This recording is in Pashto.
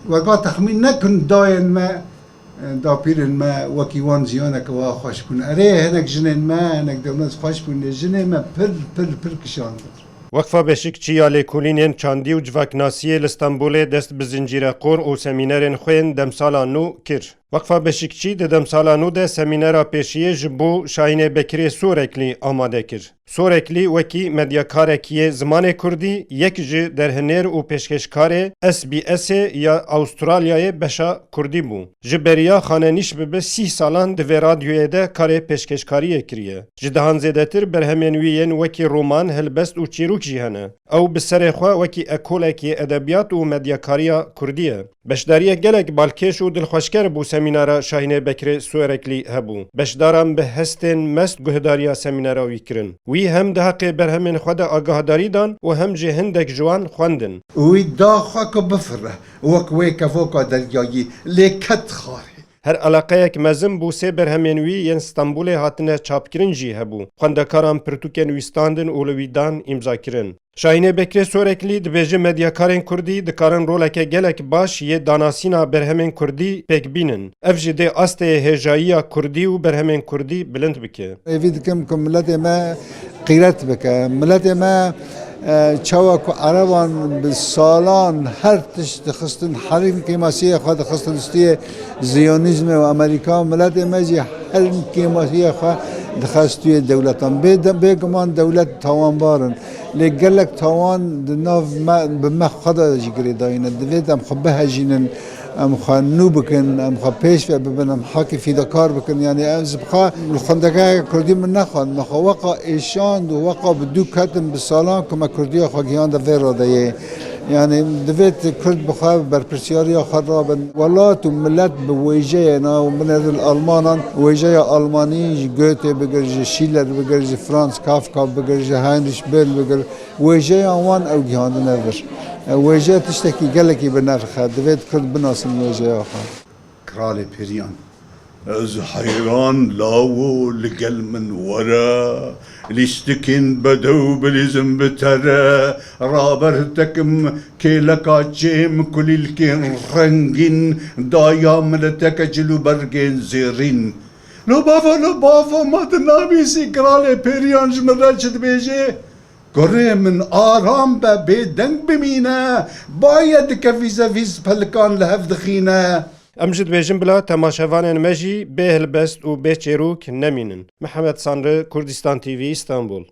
وقا تخمين نكن داين ما دابيرن ما وكيوان زيانك وخوش بون اري هناك جنين ما هناك دولناس خوش بون جنين ما پر کشان وقفا بشکچیا لیکولینین چاندی و جواکناسیه لستانبول دست بزنجیره قور و سمینرین خوین دمسالا نو کر. وقفا بشکچی ده دمسالا نو ده سمینرا پیشیه جبو شاهین بکری سورکلی آماده کر. سورکلی وکی مدیاکارکیه زمان کردی یک جه در هنر و پیشکشکار SBS یا استرالیای بشا کردی بو. جبریا خانه نیش به 30 سالان ده رادیوی ده کار پیشکشکاری کریه. جدهان زیده تر برهمنویین وکی رومان هلبست و چیروک جهنه. او بسر خواه وکی اکولکی ادبیات و مدیاکاریا کردیه. بشداریه گلک بالکش و دلخوشکر بو سمینارا شاهین بکر سورکلی هبو. بشدارم به هستن مست گهداریا سمینارا ویکرن. وی هم ده حق برهمن خود آگاهداری دان و هم جه هندک جوان خواندن. وی دا خاک بفره وکوی کفوکا دریایی لیکت خواهی. هر علاقه یک مزم بو سه برهمنوی ین استانبول هاتنه چاپکرین جی هبو. خواندکاران پرتوکن ویستاندن و لویدان امضا کرن. شاهین بکر سورکلی دبیجه مدیاکارین کردی دکارن رولک گلک باش یه داناسینا برهمن کردی پک بینن. اف جده استه هجایی کردی و برهمن کردی بلند بکه. ویدکم که ملت ما قیرت بکه. ملت ما چاوک و عربان بالسالان هر تشت خستن حریم کیماسی خود خستن استی زیونیزم و امریکا ملت ما جی حریم کیماسی خود دخستوی دولتان بگمان دولت تاوان بارن لگلک تاوان دناف ما بما خدا جگری داینه دوید ام خب بهجینن ام خوا نو بکن ام خوا پیش ببن ام حاکی فیدکار بکن یعنی از بخوا الخندقه کردی من نخوان مخوا وقا ایشاند و وقا بدو کتم بسالان کما کردی خوا گیان ده ویرا ده يعني دفيت كرد بخاف بربرسياريا خرابا ولات وملات بويجايا نا ومن الالمان ويجايا الماني جوته بجرج شيلر بجرج فرانس كافكا بجرج هاينريش بيل بجرج ويجايا وان او جهان نفر ويجايا تشتكي قالكي بنرخه دفيت كرد بناس ويجايا كرالي بيريان از حيران لاو لقل من ورا ليشتكين بدو بلزم بترى رابرتكم كيلكا جيم كل الكين رنجين دايا ملتك جلو برجين زيرين لو بافا ما تنابيسي كرالي بيريان جمرجت بيجي قري من آرام بيدنك بمينا بايد كفيزا فيز بلكان لهف دخينا امجد بیجن بلا تماشاوانن مجی به هلبست و به چیروک نمینن. محمد سانره، کردستان تیوی، استانبول.